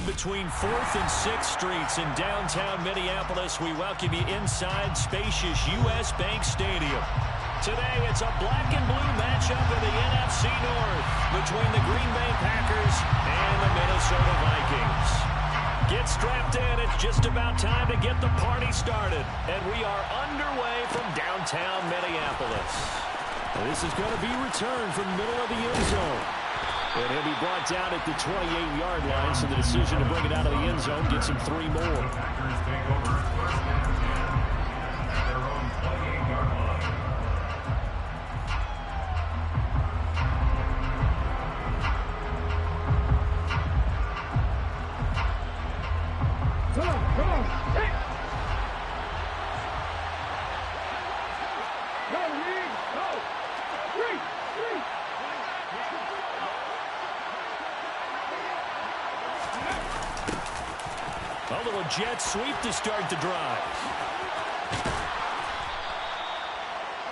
between 4th and 6th Streets in downtown Minneapolis. We welcome you inside spacious U.S. Bank Stadium. Today, it's a black and blue matchup in the NFC North between the Green Bay Packers and the Minnesota Vikings. Get strapped in. It's just about time to get the party started. And we are underway from downtown Minneapolis. This is going to be returned from the middle of the end zone. And he'll be brought down at the 28-yard line, so the decision to bring it out of the end zone gets him 3 more. A little jet sweep to start the drive.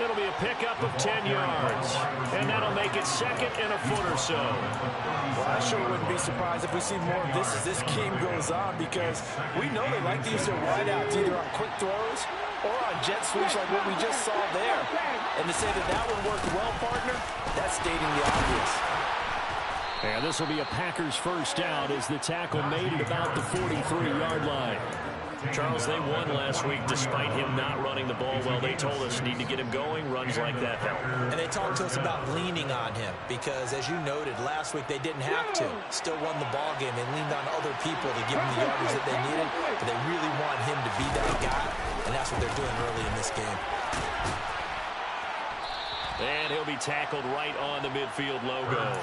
It'll be a pickup of 10 yards. And that'll make it second and a foot or so. Well, I sure wouldn't be surprised if we see more of this as this game goes on, because we know they like to use their wideouts either on quick throws or on jet sweeps like what we just saw there. And to say that that one worked well, partner, that's stating the obvious. And this will be a Packers first down as the tackle made at about the 43-yard line. Charles, they won last week despite him not running the ball well. They told us need to get him going. Runs like that help. And they talked to us about leaning on him because, as you noted, last week they didn't have to. Still won the ball game. They leaned on other people to give them the yardage that they needed, but they really want him to be that guy, and that's what they're doing early in this game. And he'll be tackled right on the midfield logo.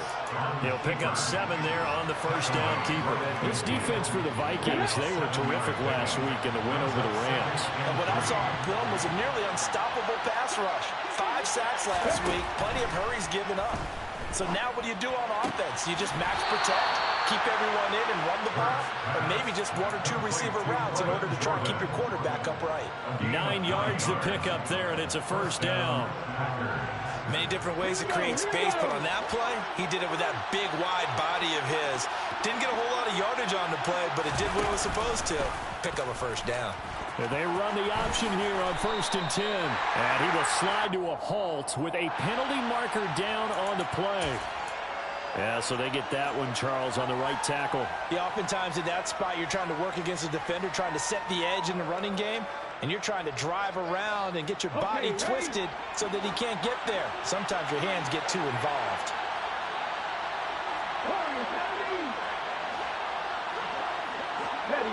He'll pick up 7 there on the first down keeper. This defense for the Vikings, they were terrific last week in the win over the Rams. And what I saw on film was a nearly unstoppable pass rush. 5 sacks last week, plenty of hurries given up. So now what do you do on offense? You just max protect, keep everyone in and run the ball, or maybe just 1 or 2 receiver routes in order to try and keep your quarterback upright. 9 yards to pick up there, and it's a first down. Many different ways to create space, but on that play, he did it with that big, wide body of his. Didn't get a whole lot of yardage on the play, but it did what it was supposed to. Pick up a first down. They run the option here on 1st and 10. And he will slide to a halt with a penalty marker down on the play. Yeah, so they get that one, Charles, on the right tackle. Yeah, oftentimes in that spot, you're trying to work against a defender, trying to set the edge in the running game, and you're trying to drive around and get your body twisted so that he can't get there. Sometimes your hands get too involved. Ready.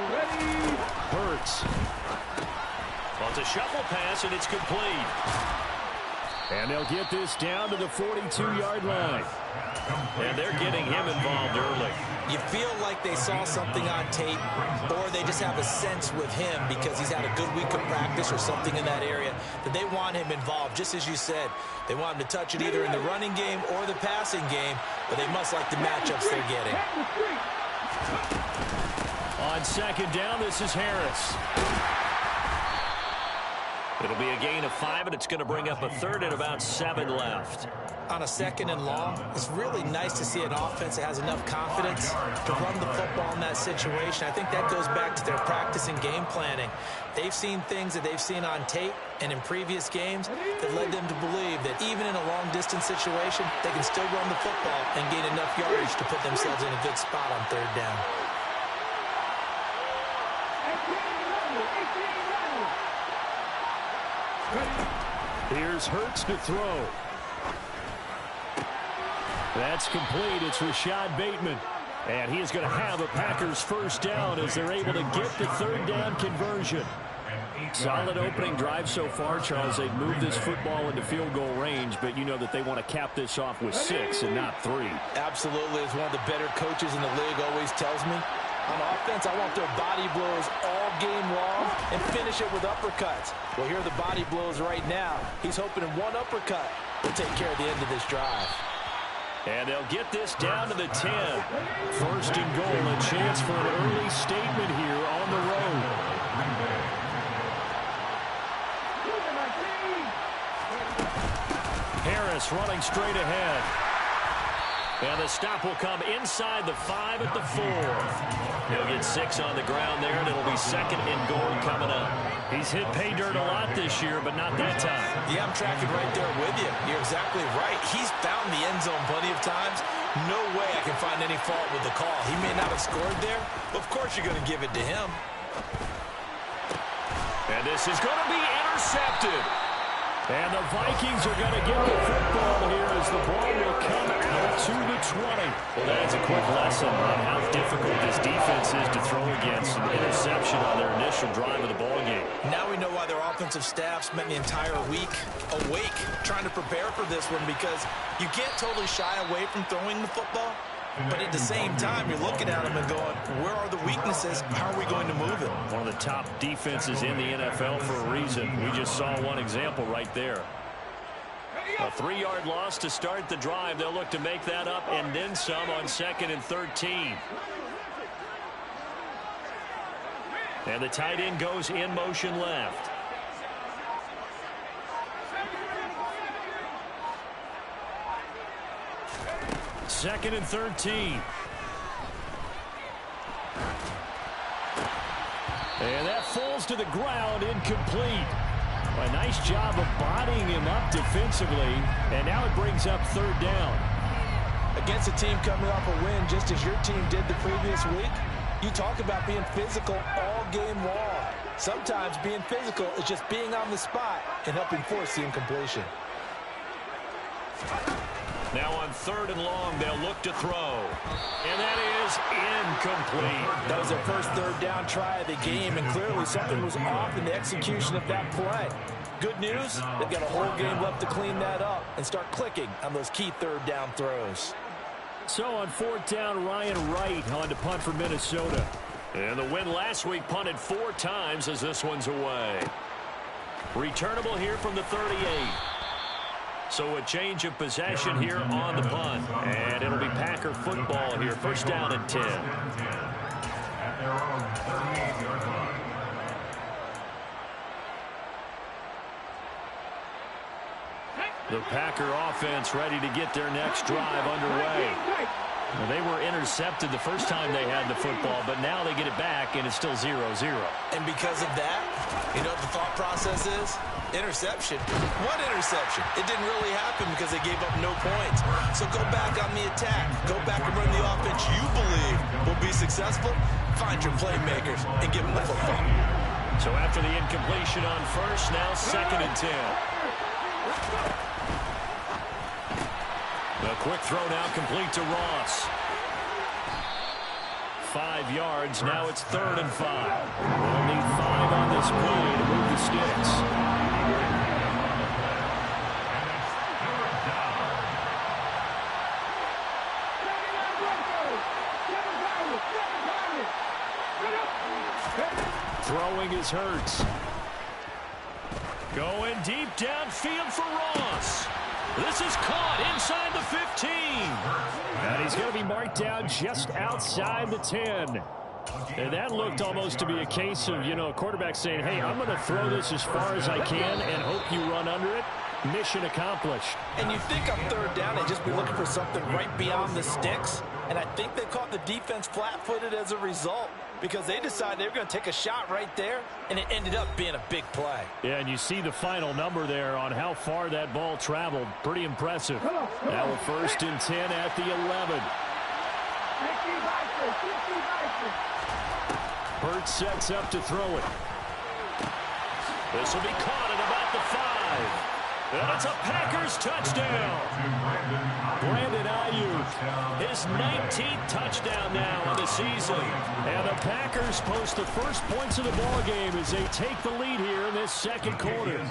Hurts. Well, it's a shuffle pass, and it's complete. And they'll get this down to the 42-yard line. And they're getting him involved early. You feel like they saw something on tape, or they just have a sense with him because he's had a good week of practice or something in that area that they want him involved. Just as you said, they want him to touch it either in the running game or the passing game, but they must like the matchups they're getting. On second down, this is Harris. It'll be a gain of 5, and it's going to bring up a third and about 7 left. On a second and long, it's really nice to see an offense that has enough confidence to run the football in that situation. I think that goes back to their practice and game planning. They've seen things that they've seen on tape and in previous games that led them to believe that even in a long-distance situation, they can still run the football and gain enough yardage to put themselves in a good spot on third down. Here's Hurts to throw. That's complete. It's Rashad Bateman. And he is going to have a Packers first down as they're able to get the third down conversion. Solid opening drive so far, Charles. They've moved this football into field goal range, but you know that they want to cap this off with 6 and not 3. Absolutely. As one of the better coaches in the league always tells me, on offense, I want their body blows all game long and finish it with uppercuts. Well, here are the body blows right now. He's hoping in one uppercut will take care of the end of this drive. And they'll get this down to the 10. First and goal, a chance for an early statement here on the road. Harris running straight ahead. And the stop will come inside the 5 at the 4. He'll get 6 on the ground there, and it'll be 2nd and goal coming up. He's hit pay dirt a lot this year, but not that time. Yeah, I'm tracking right there with you. You're exactly right. He's found the end zone plenty of times. No way I can find any fault with the call. He may not have scored there, but of course you're going to give it to him. And this is going to be intercepted. And the Vikings are going to get the football here as the ball will come out to the 20. Well, that's a quick lesson on how difficult this defense is to throw against. An interception on their initial drive of the ball game. Now we know why their offensive staff spent the entire week awake trying to prepare for this one, because you can't totally shy away from throwing the football. But at the same time, you're looking at them and going, where are the weaknesses? How are we going to move it? One of the top defenses in the NFL for a reason. We just saw one example right there. A 3-yard loss to start the drive. They'll look to make that up and then some on 2nd and 13. And the tight end goes in motion left. Second and 13. And that falls to the ground, incomplete. A nice job of bodying him up defensively, and now it brings up 3rd down. Against a team coming off a win, just as your team did the previous week, you talk about being physical all game long. Sometimes being physical is just being on the spot and helping force the incompletion. Now on 3rd and long, they'll look to throw. And that is incomplete. That was their first 3rd down try of the game, and clearly something was off in the execution of that play. Good news, they've got a whole game left to clean that up and start clicking on those key 3rd down throws. So on 4th down, Ryan Wright on to punt for Minnesota. And the win last week punted 4 times as this one's away. Returnable here from the 38. So a change of possession here on the punt. And it'll be Packer football here. 1st down and 10. The Packer offense ready to get their next drive underway. Well, they were intercepted the first time they had the football, but now they get it back, and it's still 0-0. And because of that, you know what the thought process is? Interception. What interception? It didn't really happen because they gave up no points. So go back on the attack. Go back and run the offense you believe will be successful. Find your playmakers and give them the football. So after the incompletion on 1st, now 2nd and 10. The quick throw now complete to Ross. 5 yards. Now it's 3rd and 5. They'll need 5 on this play to move the sticks. Throwing is Hurts. Going deep downfield for Ross. This is caught inside the 15. And he's going to be marked down just outside the 10. And that looked almost to be a case of, a quarterback saying, hey, I'm going to throw this as far as I can and hope you run under it. Mission accomplished. And you think on 3rd down, they'd just be looking for something right beyond the sticks. And I think they caught the defense flat-footed as a result, because they decided they were going to take a shot right there, and it ended up being a big play. Yeah, and you see the final number there on how far that ball traveled. Pretty impressive. Now a 1st and 10 at the 11. Hurts sets up to throw it. This will be caught at about the 5. And it's a Packers touchdown. Brandon Ayuk, his 19th touchdown now on the season. And the Packers post the first points of the ballgame as they take the lead here in this 2nd quarter.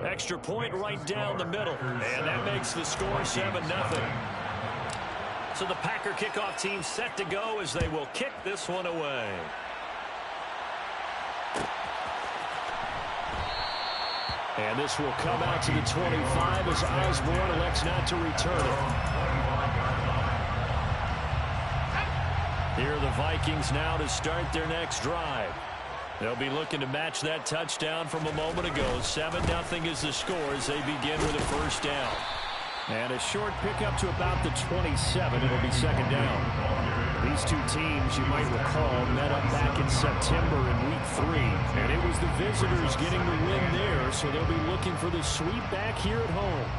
Extra point right down the middle. And that makes the score 7-0. So the Packer kickoff team set to go as they will kick this one away. And this will come out to the 25 as Osborne elects not to return it. Here are the Vikings now to start their next drive. They'll be looking to match that touchdown from a moment ago. 7-0 is the score as they begin with a 1st down. And a short pickup to about the 27. It'll be second down. These two teams, you might recall, met up back in September in Week 3. And it was the visitors getting the win there, so they'll be looking for the sweep back here at home.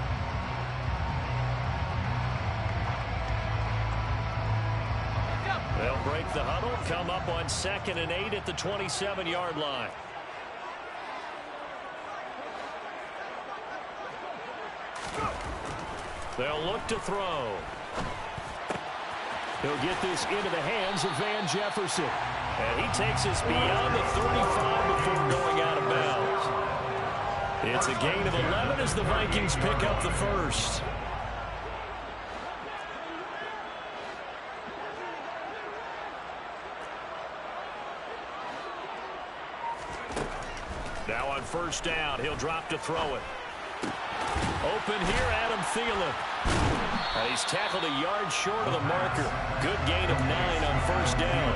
They'll break the huddle, come up on 2nd and 8 at the 27-yard line. They'll look to throw. He'll get this into the hands of Van Jefferson. And he takes us beyond the 35 before going out of bounds. It's a gain of 11 as the Vikings pick up the first. Now on first down, he'll drop to throw it. Open here, Adam Thielen. He's tackled a yard short of the marker. Good gain of 9 on first down.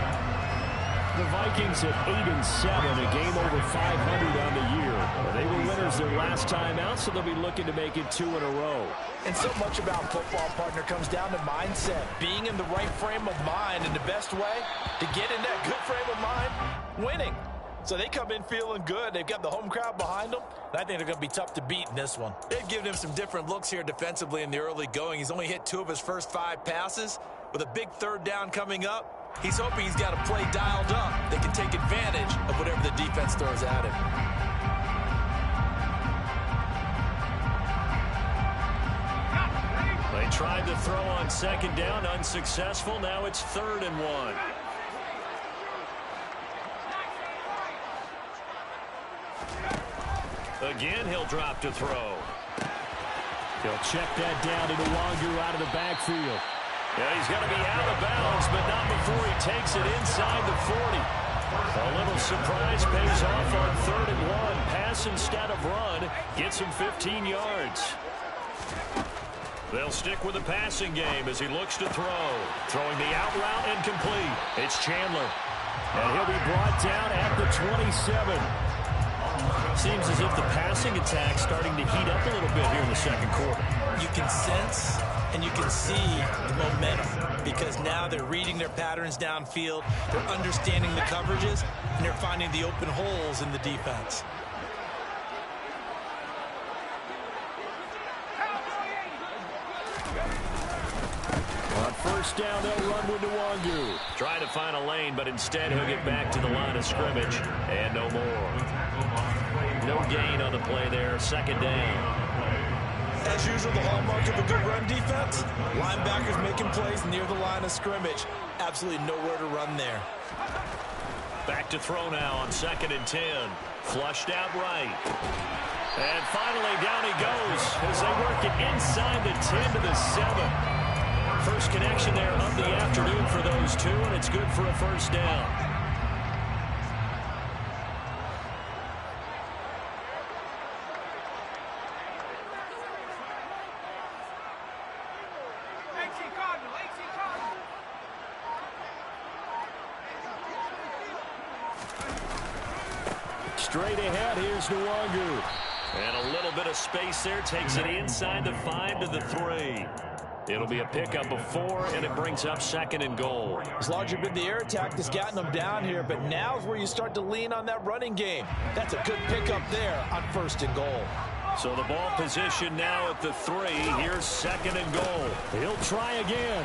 The Vikings at 8-7, a game over 500 on the year. They were winners their last time out, so they'll be looking to make it 2 in a row. And so much about football, partner, comes down to mindset. Being in the right frame of mind, and the best way to get in that good frame of mind, winning. So they come in feeling good. They've got the home crowd behind them. And I think they're going to be tough to beat in this one. They've given him some different looks here defensively in the early going. He's only hit 2 of his first 5 passes. With a big third down coming up, he's hoping he's got a play dialed up that can take advantage of whatever the defense throws at him. They tried to throw on 2nd down, unsuccessful. Now it's 3rd and 1. Again, he'll drop to throw. He'll check that down to Nwangu out of the backfield. Yeah, he's going to be out of bounds, but not before he takes it inside the 40. A little surprise pays off on 3rd and 1. Pass instead of run. Gets him 15 yards. They'll stick with the passing game as he looks to throw. Throwing the out route incomplete. It's Chandler. And he'll be brought down at the 27. Seems as if the passing attack's starting to heat up a little bit here in the second quarter. You can sense and you can see the momentum because now they're reading their patterns downfield, they're understanding the coverages, and they're finding the open holes in the defense. On first down, they'll run with Nwangu. Trying to find a lane, but instead he'll get back to the line of scrimmage. And no more. No gain on the play there. 2nd down. As usual, the hallmark of a good run defense, linebackers making plays near the line of scrimmage. Absolutely nowhere to run there. Back to throw now on 2nd and 10. Flushed out right. And finally down he goes as they work it inside the 10 to the 7. First connection there of the afternoon for those two, and it's good for a first down. Straight ahead, here's Nwangu. And a little bit of space there, takes it inside the 5 to the 3. It'll be a pickup of 4, and it brings up 2nd and goal. It's largely been the air attack that's gotten them down here, but now's where you start to lean on that running game. That's a good pickup there on 1st and goal. So the ball position now at the 3. Here's 2nd and goal. He'll try again.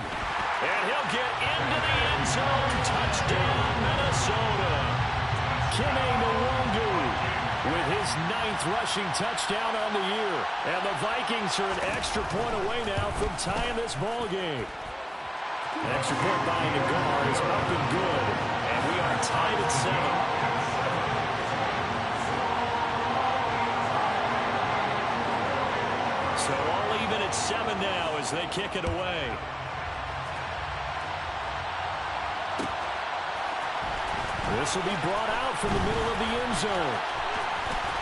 And he'll get into the end zone. Touchdown, Minnesota. Kene Nwangu with his 9th rushing touchdown on the year. And the Vikings are an extra point away now from tying this ball game. Extra point by Nagar is up and good. And we are tied at 7. So all even at 7 now as they kick it away. This will be brought out from the middle of the end zone.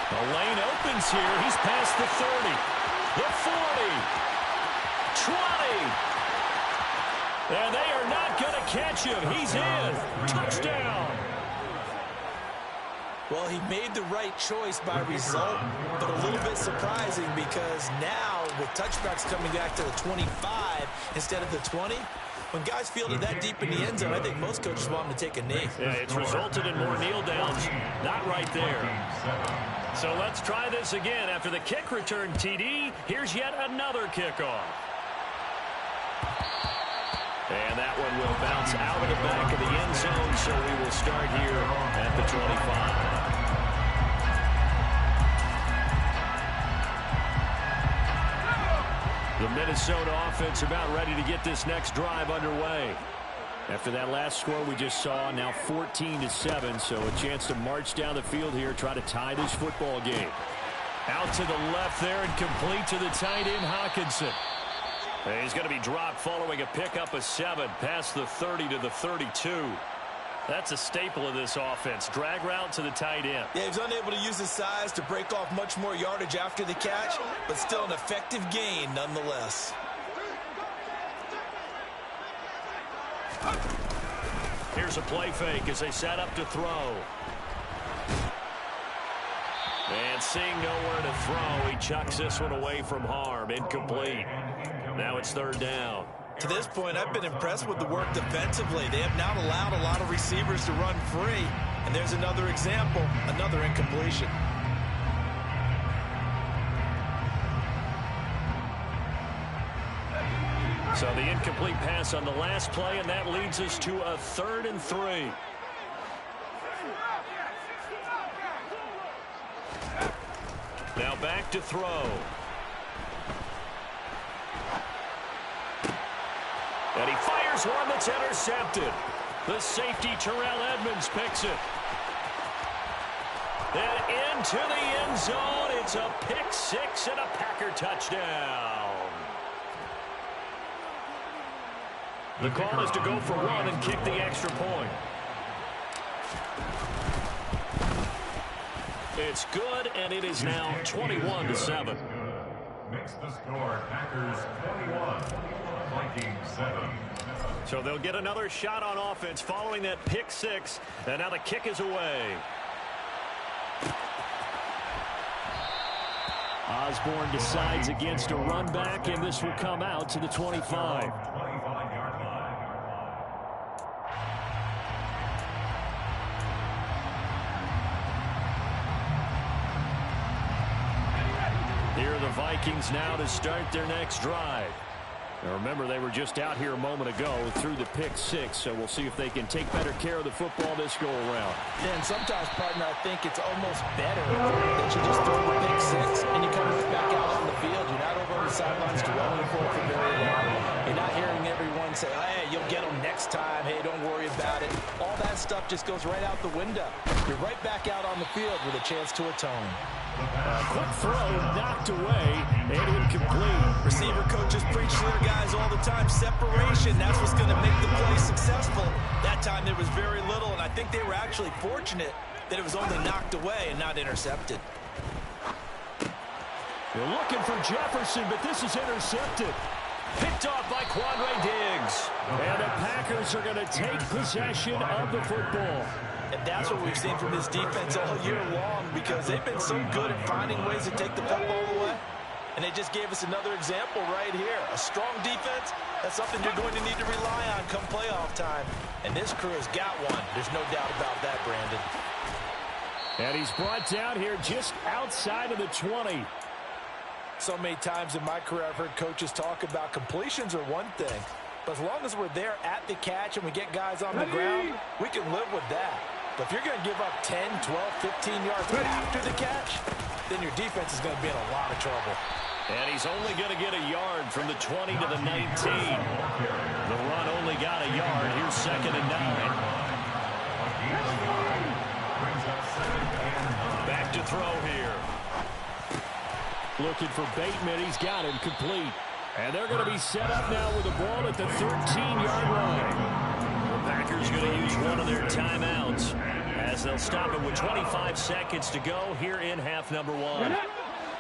The lane opens here. He's past the 30, the 40, 20. And they are not going to catch him. He's in. Touchdown. Well, he made the right choice by result, but a little bit surprising because now with touchbacks coming back to the 25 instead of the 20. When guys fielded that deep in the end zone, I think most coaches want them to take a knee. Yeah, it's resulted in more kneel downs. Not right there. So let's try this again. After the kick return TD, here's yet another kickoff. And that one will bounce out of the back of the end zone, so we will start here at the 25. The Minnesota offense about ready to get this next drive underway. After that last score we just saw, now 14-7, so a chance to march down the field here, try to tie this football game. Out to the left there and complete to the tight end, Hockenson. And he's going to be dropped following a pickup of 7 past the 30 to the 32. That's a staple of this offense. Drag route to the tight end. Yeah, he was unable to use his size to break off much more yardage after the catch, but still an effective gain nonetheless. Here's a play fake as they set up to throw. And seeing nowhere to throw, he chucks this one away from harm. Incomplete. Now it's third down. To this point, I've been impressed with the work defensively. They have not allowed a lot of receivers to run free. And there's another example, another incompletion. So the incomplete pass on the last play, and that leads us to a 3rd and 3. Now back to throw. And he fires one that's intercepted. The safety, Terrell Edmonds, picks it. And into the end zone. It's a pick 6 and a Packer touchdown. The call is to go for 1 and kick the extra point. It's good, and it is now 21-7. Makes the score Packers 21, Vikings 7. So they'll get another shot on offense following that pick 6, and now the kick is away. Osborne decides against a run back, and this will come out to the 25. Here are the Vikings now to start their next drive. Now remember, they were just out here a moment ago through the pick 6, so we'll see if they can take better care of the football this go-around. And sometimes, partner, I think it's almost better that you just throw the pick 6 and you come back out on the field. You're not over on the sidelines dwelling for it for very long. You're not hearing everyone say, hey, you'll get them next time. Hey, don't worry about it. All that stuff just goes right out the window. You're right back out on the field with a chance to atone. Quick throw, knocked away, and incomplete. Receiver coaches preach to their guys all the time. Separation, that's what's going to make the play successful. That time there was very little, and I think they were actually fortunate that it was only knocked away and not intercepted. They're looking for Jefferson, but this is intercepted. Picked off by Quandre Diggs. And the Packers are going to take possession of the football. And that's what we've seen from this defense all year long, because they've been so good at finding ways to take the football away. And they just gave us another example right here. A strong defense, that's something you're going to need to rely on come playoff time. And this crew has got one. There's no doubt about that, Brandon. And he's brought down here just outside of the 20. So many times in my career I've heard coaches talk about completions are one thing. But as long as we're there at the catch and we get guys on the ground, we can live with that. But if you're going to give up 10, 12, 15 yards after the catch, then your defense is going to be in a lot of trouble. And he's only going to get a yard from the 20 to the 19. The run only got a yard. Here's 2nd and 9. Back to throw here. Looking for Bateman. He's got him complete. And they're going to be set up now with the ball at the 13-yard line. The Packers going to use one of their timeouts as they'll stop it with 25 seconds to go here in half number 1.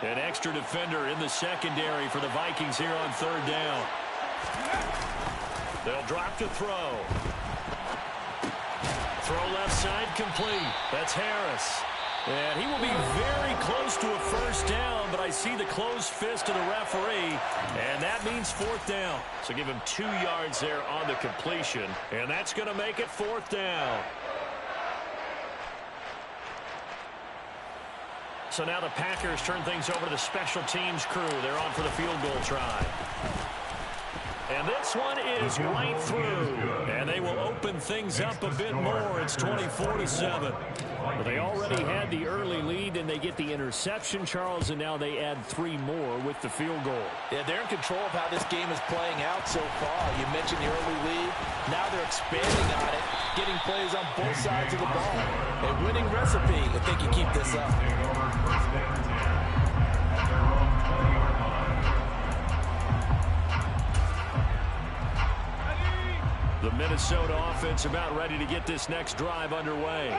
An extra defender in the secondary for the Vikings here on 3rd down. They'll drop to throw. Throw left side complete. That's Harris. And he will be very close to a first down, but I see the closed fist of the referee, and that means fourth down. So give him 2 yards there on the completion, and that's going to make it fourth down. So now the Packers turn things over to the special teams crew. They're on for the field goal try. And this one is right through. And they will open things up a bit more. It's 24-7. Well, they already had the early lead, and they get the interception, Charles, and now they add 3 more with the field goal. Yeah, they're in control of how this game is playing out so far. You mentioned the early lead. Now they're expanding on it, getting plays on both sides of the ball. A winning recipe if they can keep this up. The Minnesota offense about ready to get this next drive underway.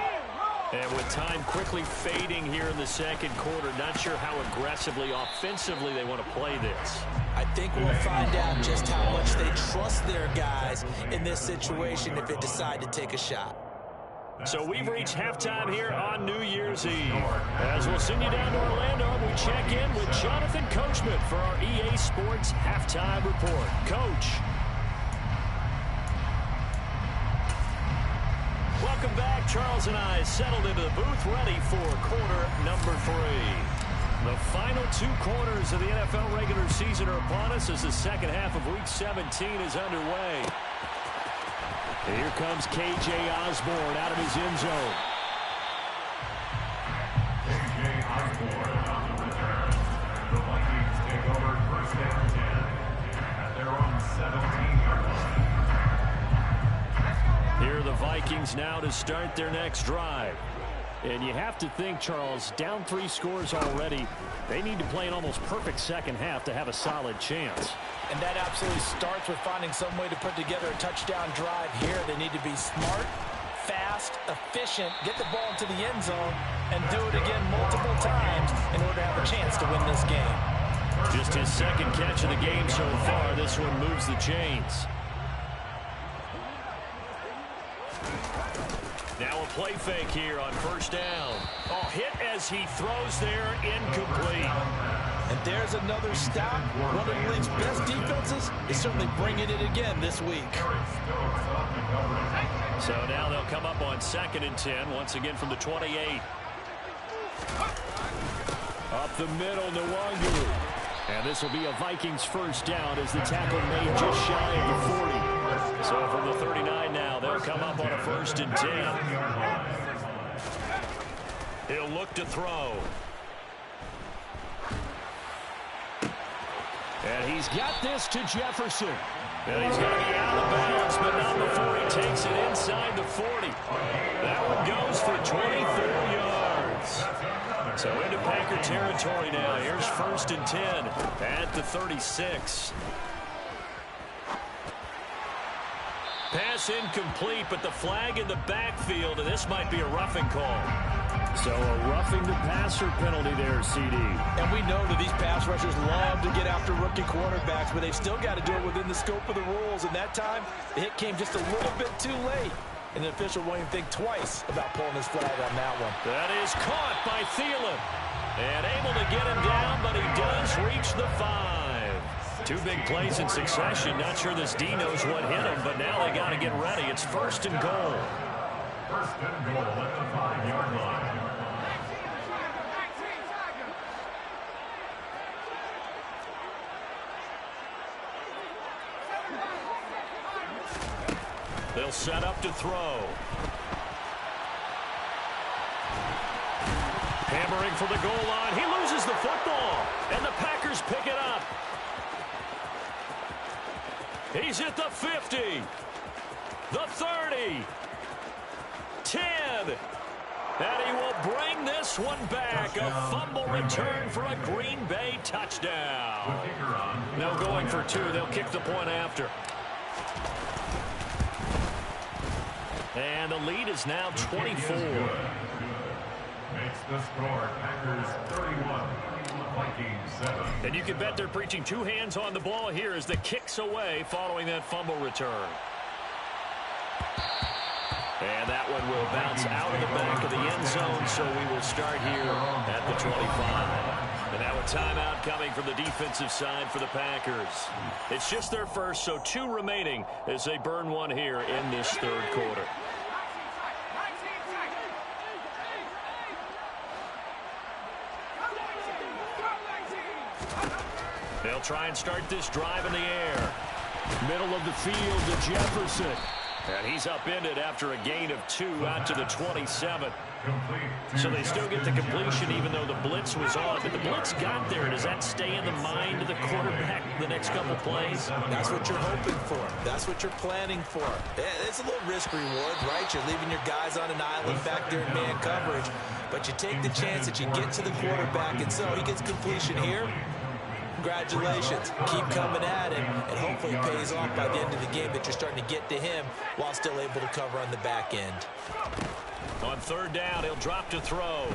And with time quickly fading here in the second quarter, not sure how aggressively, offensively they want to play this. I think we'll find out just how much they trust their guys in this situation if they decide to take a shot. So we've reached halftime here on New Year's Eve. As we'll send you down to Orlando, we check in with Jonathan Coachman for our EA Sports Halftime Report. Coach. Welcome back. Charles and I settled into the booth ready for quarter number 3. The final 2 quarters of the NFL regular season are upon us as the second half of Week 17 is underway. Here comes K.J. Osborne out of his end zone. K.J. Osborne on the return. The Vikings take over first down 10 at their own 17-yard line. Here are the Vikings now to start their next drive. And you have to think, Charles, down 3 scores already. They need to play an almost perfect second half to have a solid chance. And that absolutely starts with finding some way to put together a touchdown drive here. They need to be smart, fast, efficient, get the ball into the end zone, and do it again multiple times in order to have a chance to win this game. Just his second catch of the game so far. This one moves the chains. Now a play fake here on first down. Oh, hit as he throws there, incomplete. And there's another stop. One of the league's best defenses is certainly bringing it again this week. So now they'll come up on 2nd and 10, once again from the 28. Up the middle, Nwangu. And this will be a Vikings first down as the tackle made just shy of the 40. So from the 39 now, they'll come up on a 1st and 10. He'll look to throw. And he's got this to Jefferson. And he's going to be out of bounds, but not before he takes it inside the 40. That one goes for 24 yards. So into Packer territory now. Here's 1st and 10 at the 36. Pass incomplete, but the flag in the backfield, and this might be a roughing call. So a roughing the passer penalty there, CD. And we know that these pass rushers love to get after rookie quarterbacks, but they've still got to do it within the scope of the rules. And that time, the hit came just a little bit too late. And the official won't even think twice about pulling his flag on that one. That is caught by Thielen. And able to get him down, but he does reach the 5. 2 big plays in succession. Not sure this D knows what hit him, but now they got to get ready. It's 1st and goal. 1st and goal at the 5-yard line. They'll set up to throw. Hammering for the goal line. He loses the football, and the Packers pick it up. He's at the 50, the 30, 10, and he will bring this one back. A fumble return for a Green Bay touchdown. No going for 2. They'll kick the point after. And the lead is now 24. Makes the score Packers 31, Vikings 7. And you can bet they're preaching 2 hands on the ball here as the kicks away following that fumble return. And that one will bounce out of the back of the end zone, so we will start here at the 25. And now a timeout coming from the defensive side for the Packers. It's just their first, so 2 remaining as they burn one here in this third quarter. They'll try and start this drive in the air. Middle of the field to Jefferson. And he's upended after a gain of 2 out to the 27. So they still get the completion even though the blitz was on. But the blitz got there. Does that stay in the mind of the quarterback the next couple plays? That's what you're hoping for. That's what you're planning for. It's a little risk-reward, right? You're leaving your guys on an island back there in man coverage. But you take the chance that you get to the quarterback. And so he gets completion here. Congratulations. Keep coming at him, and hopefully it pays off by the end of the game that you're starting to get to him while still able to cover on the back end. On third down, he'll drop to throw.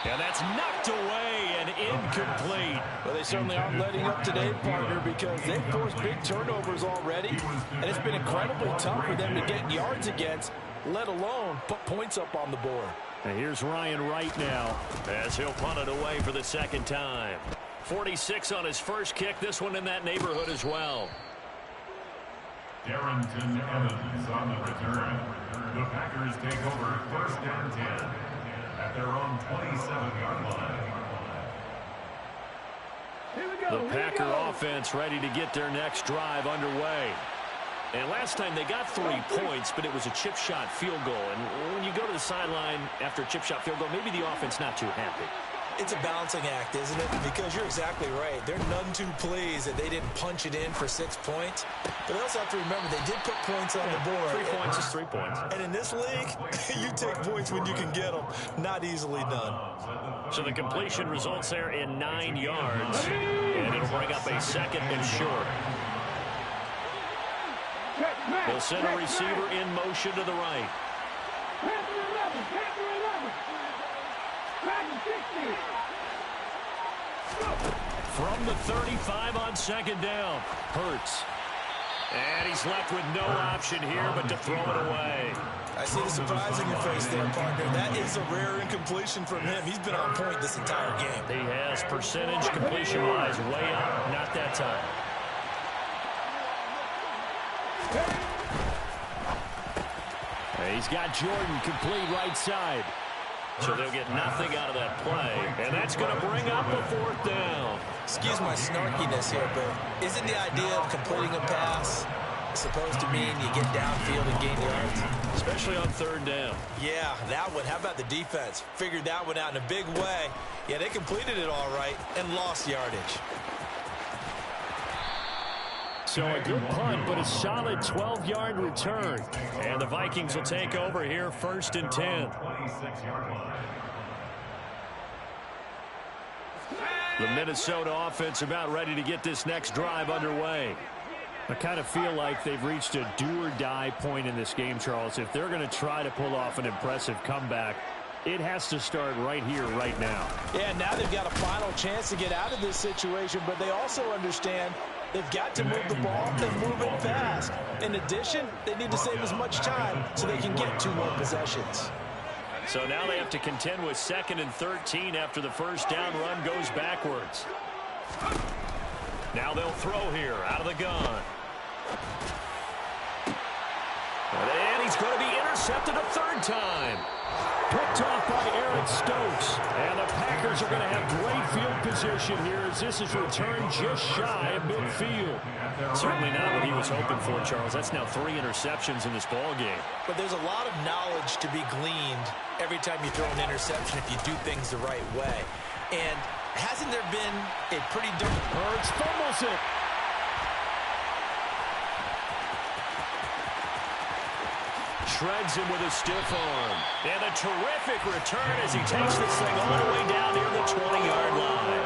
And that's knocked away and incomplete. Well, they certainly aren't letting up today, partner, because they've forced big turnovers already, and it's been incredibly tough for them to get yards against, let alone put points up on the board. And here's Ryan Wright now as he'll punt it away for the second time. 46 on his first kick. This one in that neighborhood as well. Darrington Evans on the return. The Packers take over first and 10 at their own 27-yard line. The Packer offense ready to get their next drive underway. And last time they got 3 points, but it was a chip shot field goal. And when you go to the sideline after a chip shot field goal, maybe the offense not too happy. It's a balancing act, isn't it? Because you're exactly right. They're none too pleased that they didn't punch it in for 6 points. But they also have to remember they did put points on the board. 3 points is 3 points. And in this league, you take points when you can get them. Not easily done. So the completion results there in 9 yards. And it'll bring up a second and short. They'll send a receiver in motion to the right. From the 35 on second down, Hurts. And he's left with no option here but to throw it away. I see the surprise in your face there, partner. That is a rare incompletion from him. He's been on point this entire game. He has percentage completion-wise way up, not that time. He's got Jordan complete right side. So they'll get nothing out of that play. And that's going to bring up a fourth down. Excuse my snarkiness here, but isn't the idea of completing a pass supposed to mean you get downfield and gain yards? Especially on third down. Yeah, that one. How about the defense? Figured that one out in a big way. Yeah, they completed it all right and lost yardage. So a good punt, but a solid 12-yard return. And the Vikings will take over here first and 10. The Minnesota offense about ready to get this next drive underway. I kind of feel like they've reached a do-or-die point in this game, Charles. If they're going to try to pull off an impressive comeback, it has to start right here, right now. Yeah, now they've got a final chance to get out of this situation, but they also understand they've got to move the ball and move it fast. In addition, they need to save as much time so they can get 2 more possessions. So now they have to contend with 2nd and 13 after the first down run goes backwards. Now they'll throw here out of the gun. And he's going to be intercepted a 3rd time. Picked off by Eric Stokes. And the Packers are going to have great field position here as this is returned just shy of midfield. Certainly not what he was hoping for, Charles. That's now 3 interceptions in this ball game. But there's a lot of knowledge to be gleaned every time you throw an interception if you do things the right way. And hasn't there been a pretty dirty... Hurts fumbles it. Shreds him with a stiff arm. And a terrific return as he takes this thing all the way down near the 20-yard line.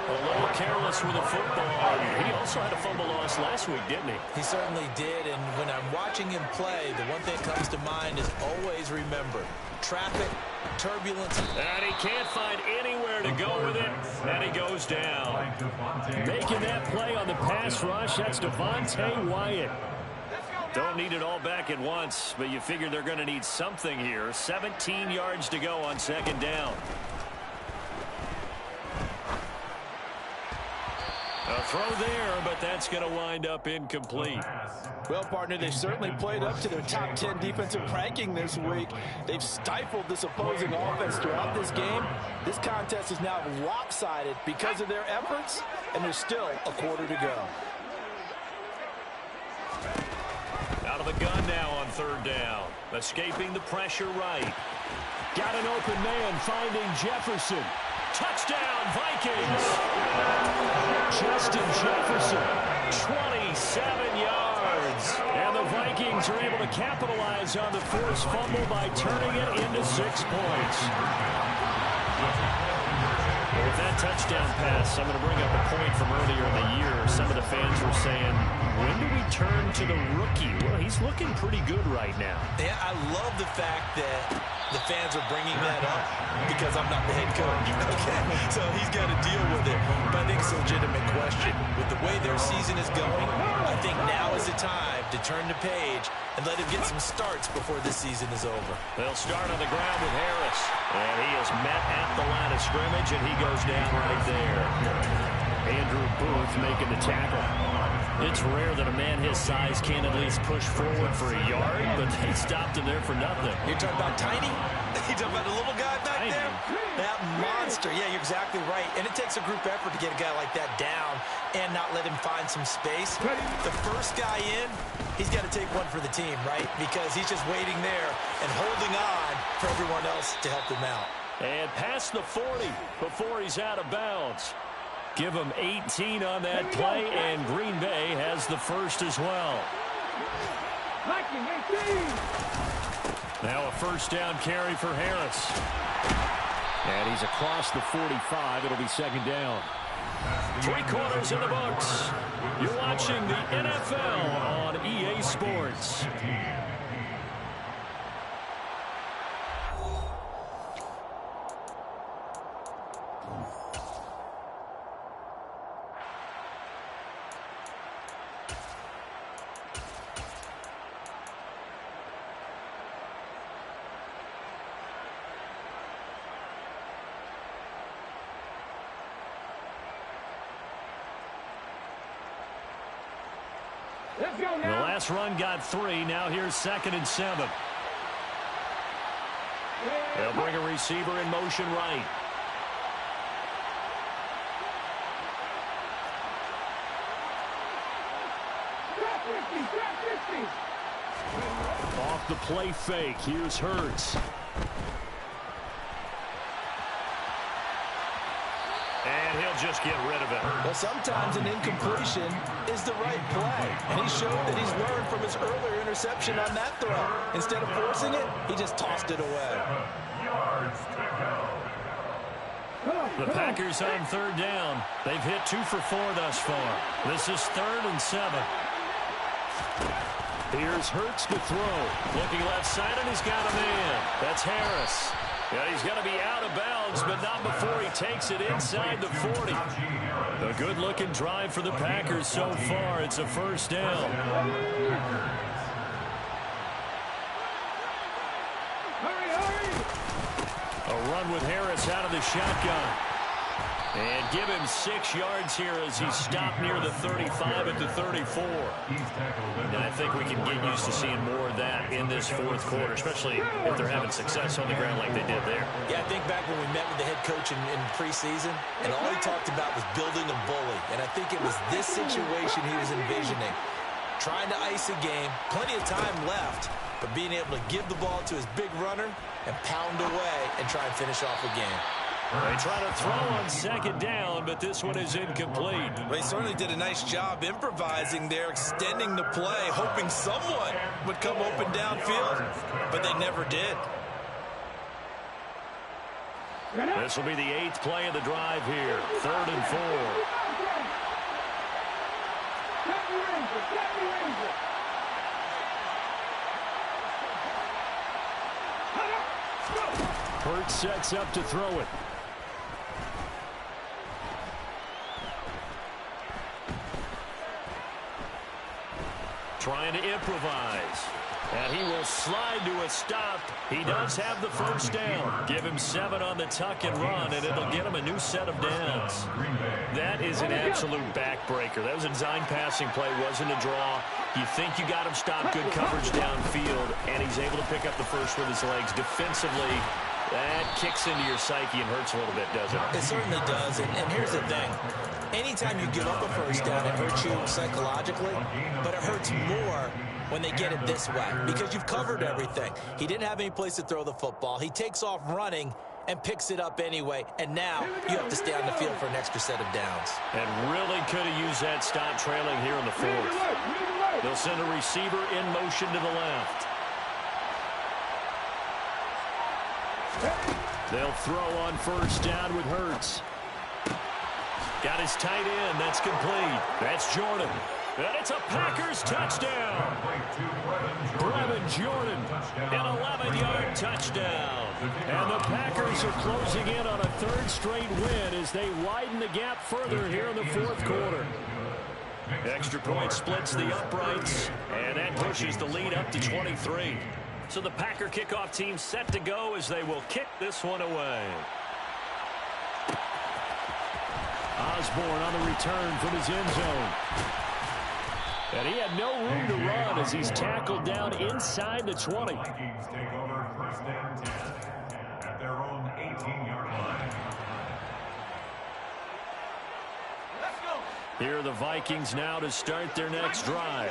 A little careless with the football. He also had a fumble loss last week, didn't he? He certainly did, and when I'm watching him play, the one thing that comes to mind is always remember, traffic, turbulence. And he can't find anywhere to go with it, and he goes down. Making that play on the pass rush, that's Devontae Wyatt. Don't need it all back at once, but you figure they're going to need something here. 17 yards to go on second down. A throw there, but that's going to wind up incomplete. Well, partner, they certainly played up to their top 10 defensive ranking this week. They've stifled this opposing offense throughout this game. This contest is now lopsided because of their efforts, and there's still a quarter to go. Out of the gun now on third down. Escaping the pressure right. Got an open man, finding Jefferson. Touchdown, Vikings! Justin Jefferson, 27 yards. And the Vikings are able to capitalize on the forced fumble by turning it into 6 points. With that touchdown pass, I'm going to bring up a point from earlier in the year. Some of the fans were saying, when do we turn to the rookie? Well, he's looking pretty good right now. Yeah, I love the fact that the fans are bringing that up because I'm not the head coach. Okay, so he's got to deal with it. But I think it's a legitimate question. With the way their season is going, I think now is the time to turn the page and let him get some starts before this season is over. They'll start on the ground with Harris. And he is met at the line of scrimmage, and he goes down right there. Andrew Booth making the tackle. It's rare that a man his size can't at least push forward for a yard, but they stopped him there for nothing. You're talking about Tiny? You're talking about the little guy back there? That monster. Yeah, you're exactly right. And it takes a group effort to get a guy like that down and not let him find some space. The first guy in, he's got to take one for the team, right? Because he's just waiting there and holding on for everyone else to help him out. And past the 40 before he's out of bounds. Give him 18 on that play, and Green Bay has the first as well. Now a first down carry for Harris. And he's across the 45. It'll be second down. 3 quarters in the books. You're watching the NFL on EA Sports. The last run got 3. Now here's 2nd and 7. They'll bring a receiver in motion right. Off the play fake. Here's Hurts. And he'll just get rid of it. Well, sometimes an incompletion is the right play. And he showed that he's learned from his earlier interception on that throw. Instead of forcing it, he just tossed it away. The Packers on third down. They've hit 2 for 4 thus far. This is 3rd and 7. Here's Hurts to throw. Looking left side, and he's got a man. That's Harris. Yeah, he's going to be out of bounds, but not before he takes it inside the 40. A good-looking drive for the Packers so far. It's a first down. A run with Harris out of the shotgun. And give him 6 yards here as he stopped near the 35 at the 34. And I think we can get used to seeing more of that in this 4th quarter, especially if they're having success on the ground like they did there. Yeah, I think back when we met with the head coach in preseason, and all he talked about was building a bully. And I think it was this situation he was envisioning. Trying to ice a game, plenty of time left, but being able to give the ball to his big runner and pound away and try and finish off a game. They try to throw on second down, but this one is incomplete. They certainly did a nice job improvising there, extending the play, hoping someone would come open downfield, but they never did. This will be the 8th play of the drive here. 3rd and 4. Hurts sets up to throw it. trying to improvise. And he will slide to a stop. He does have the first down. Give him 7 on the tuck and run, and it'll get him a new set of downs. That is an absolute backbreaker. That was a design passing play, wasn't a draw. You think you got him stopped, good coverage downfield, and he's able to pick up the first with his legs. Defensively, that kicks into your psyche and hurts a little bit, doesn't it? It certainly does, and here's the thing. Anytime you give up a first down, it hurts you psychologically, but it hurts more when they get it this way because you've covered everything. He didn't have any place to throw the football. He takes off running and picks it up anyway, and now you have to stay on the field for an extra set of downs. And really could have used that stop trailing here in the fourth. They'll send a receiver in motion to the left. They'll throw on first down with Hurts. Got his tight end. That's complete. That's Jordan. And it's a Packers touchdown. Brevin Jordan, an 11-yard touchdown. And the Packers are closing in on a third straight win as they widen the gap further here in the fourth quarter. Extra point splits the uprights, and that pushes the lead up to 23. So the Packer kickoff team set to go as they will kick this one away. Osborne on the return from his end zone. And he had no room to run as he's tackled down inside the 20. Vikings take over first and 10 at their own 18-yard line. Here are the Vikings now to start their next drive.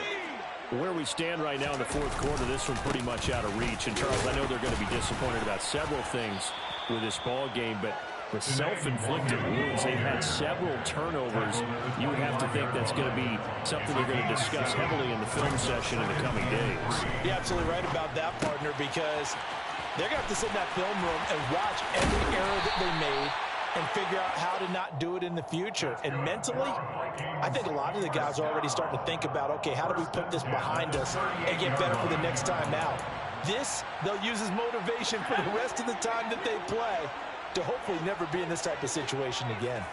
Where we stand right now in the fourth quarter, this one pretty much out of reach. And, Charles, I know they're going to be disappointed about several things with this ball game, but the self-inflicted wounds, they've had several turnovers. You would have to think that's going to be something they're going to discuss heavily in the film session in the coming days. You're absolutely right about that, partner, because they're going to have to sit in that film room and watch every error that they made and figure out how to not do it in the future. And mentally, I think a lot of the guys are already starting to think about, okay, how do we put this behind us and get better for the next time out? This, they'll use as motivation for the rest of the time that they play to hopefully never be in this type of situation again.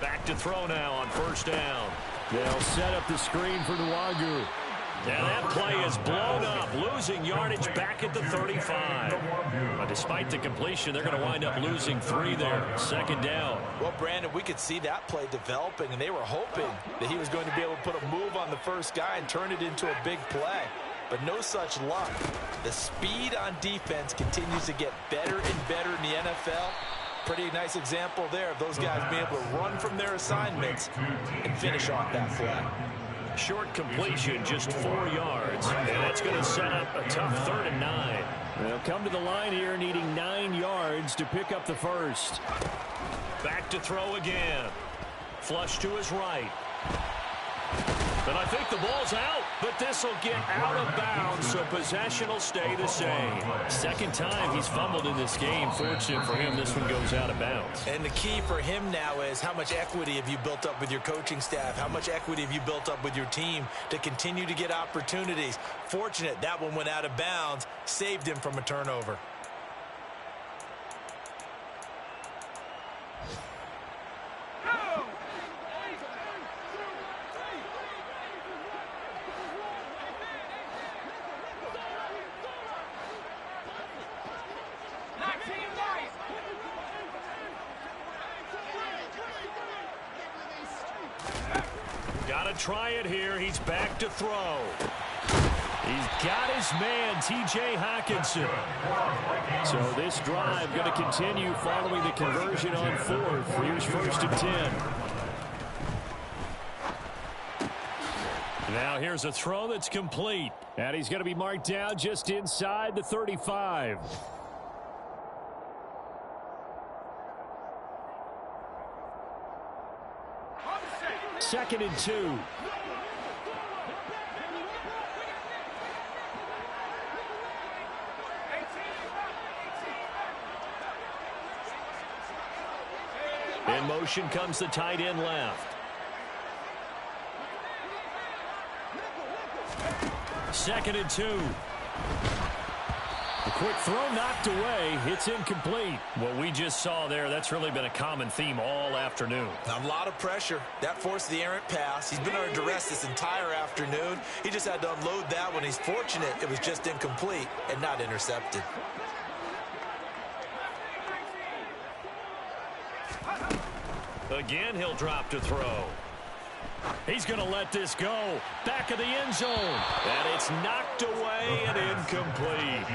Back to throw now on first down. They'll set up the screen for Nwagu. And that play is blown up, losing yardage back at the 35. But despite the completion, they're going to wind up losing 3 there. Second down. Well, Brandon, we could see that play developing, and they were hoping that he was going to be able to put a move on the first guy and turn it into a big play. But no such luck. The speed on defense continues to get better and better in the NFL. Pretty nice example there of those guys being able to run from their assignments and finish off that play. Short completion, just 4 yards. And that's going to set up a tough 3rd and 9. They'll come to the line here needing 9 yards to pick up the first. Back to throw again. Flush to his right. And I think the ball's out, but this will get out of bounds, so possession will stay the same. Second time he's fumbled in this game. Fortunate for him, this one goes out of bounds. And the key for him now is how much equity have you built up with your coaching staff? How much equity have you built up with your team to continue to get opportunities? Fortunate that one went out of bounds, saved him from a turnover. Try it here. He's back to throw. He's got his man, T.J. Hockenson. So this drive going to continue following the conversion on 4th. Here's 1st and 10. Now here's a throw that's complete. And he's going to be marked down just inside the 35. Second and 2. In motion comes the tight end left. Second and 2. The quick throw knocked away. It's incomplete. What we just saw there, that's really been a common theme all afternoon. A lot of pressure. That forced the errant pass. He's been under duress this entire afternoon. He just had to unload that one. He's fortunate it was just incomplete and not intercepted. Again, he'll drop to throw. He's going to let this go. Back of the end zone. And it's knocked away and incomplete.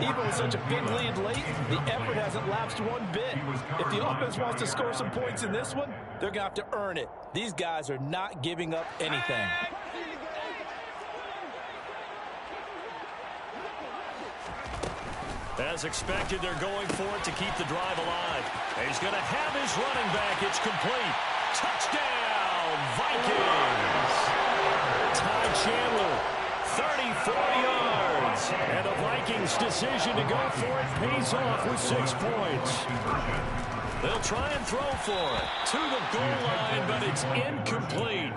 Even with such a big lead late, the effort hasn't lapsed one bit. If the offense wants to score some points in this one, they're going to have to earn it. These guys are not giving up anything. As expected, they're going for it to keep the drive alive. He's going to have his running back. It's complete. Touchdown, Vikings. Ty Chandler, 34 yards. And the Vikings' decision to go for it pays off with 6 points. They'll try and throw for it to the goal line, but it's incomplete.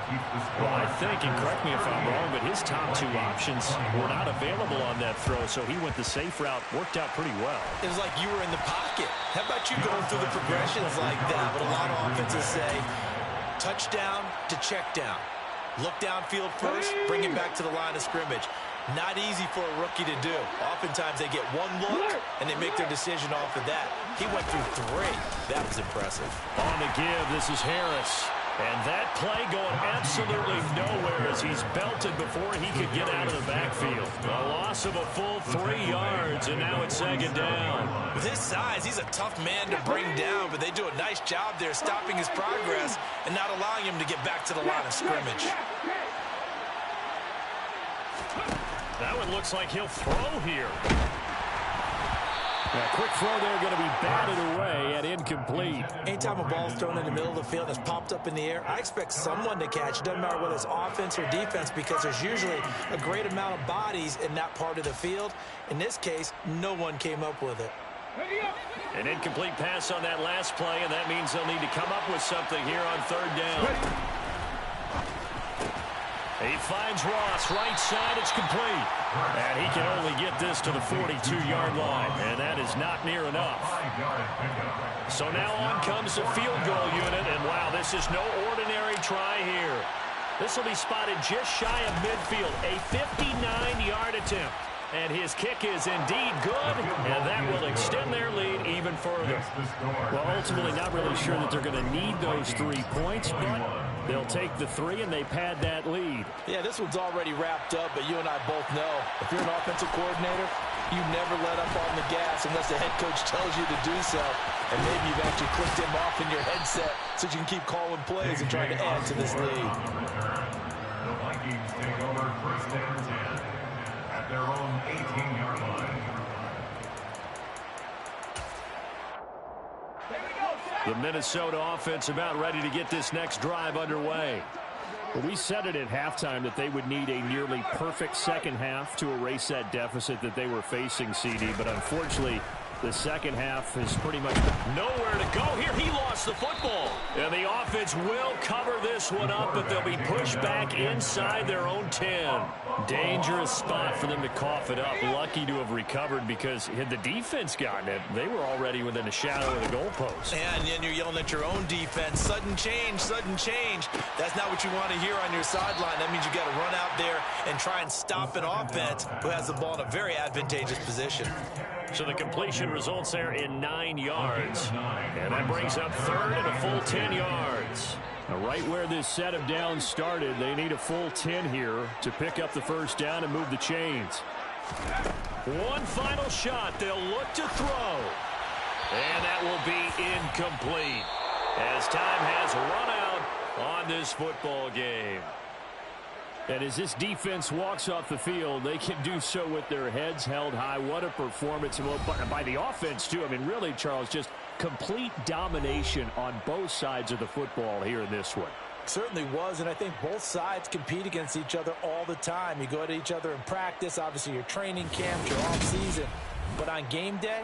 Well, I think, and correct me if I'm wrong, but his top 2 options were not available on that throw, so he went the safe route. Worked out pretty well. It was like you were in the pocket. How about you going through the progressions like that? But a lot of offenses say touchdown to check down. Look downfield first, bring it back to the line of scrimmage. Not easy for a rookie to do. Oftentimes they get one look, and they make their decision off of that. He went through 3. That was impressive. On the give, this is Harris. And that play going absolutely nowhere as he's belted before he could get out of the backfield. A loss of a full 3 yards, and now it's 2nd down. With his size, he's a tough man to bring down, but they do a nice job there stopping his progress and not allowing him to get back to the line of scrimmage. That one looks like he'll throw here. A quick throw there going to be batted away and incomplete. Anytime a ball's thrown in the middle of the field and it's popped up in the air, I expect someone to catch. It doesn't matter whether it's offense or defense because there's usually a great amount of bodies in that part of the field. In this case, no one came up with it. An incomplete pass on that last play, and that means they'll need to come up with something here on 3rd down. He finds Ross, right side, it's complete. And he can only get this to the 42-yard line, and that is not near enough. So now on comes the field goal unit, and wow, this is no ordinary try here. This will be spotted just shy of midfield, a 59-yard attempt. And his kick is indeed good, and that will extend their lead even further. Well, ultimately, not really sure that they're going to need those 3 points, but they'll take the 3 and they pad that lead. Yeah, this one's already wrapped up, but you and I both know if you're an offensive coordinator, you never let up on the gas unless the head coach tells you to do so. And maybe you've actually clicked him off in your headset so you can keep calling plays and trying to add to this lead. The Vikings take over 1st and 10 at their own 18-yard line. The Minnesota offense about ready to get this next drive underway. Well, we said it at halftime that they would need a nearly perfect second half to erase that deficit that they were facing, CD, but unfortunately, the second half is pretty much nowhere to go here. He lost the football. And the offense will cover this one up, but they'll be pushed back inside their own 10. Dangerous spot for them to cough it up. Lucky to have recovered because had the defense gotten it, they were already within a shadow of the goalpost. And then you're yelling at your own defense. Sudden change, sudden change. That's not what you want to hear on your sideline. That means you got to run out there and try and stop an offense who has the ball in a very advantageous position. So the completion results there in 9 yards. And that brings up 3rd and a full 10 yards. Now, right where this set of downs started, they need a full 10 here to pick up the 1st down and move the chains. One final shot. They'll look to throw. And that will be incomplete as time has run out on this football game. And as this defense walks off the field, they can do so with their heads held high. What a performance by the offense, too. I mean, really, Charles, just complete domination on both sides of the football here in this one. Certainly was, and I think both sides compete against each other all the time. You go at each other in practice, obviously your training camp, your off season. But on game day,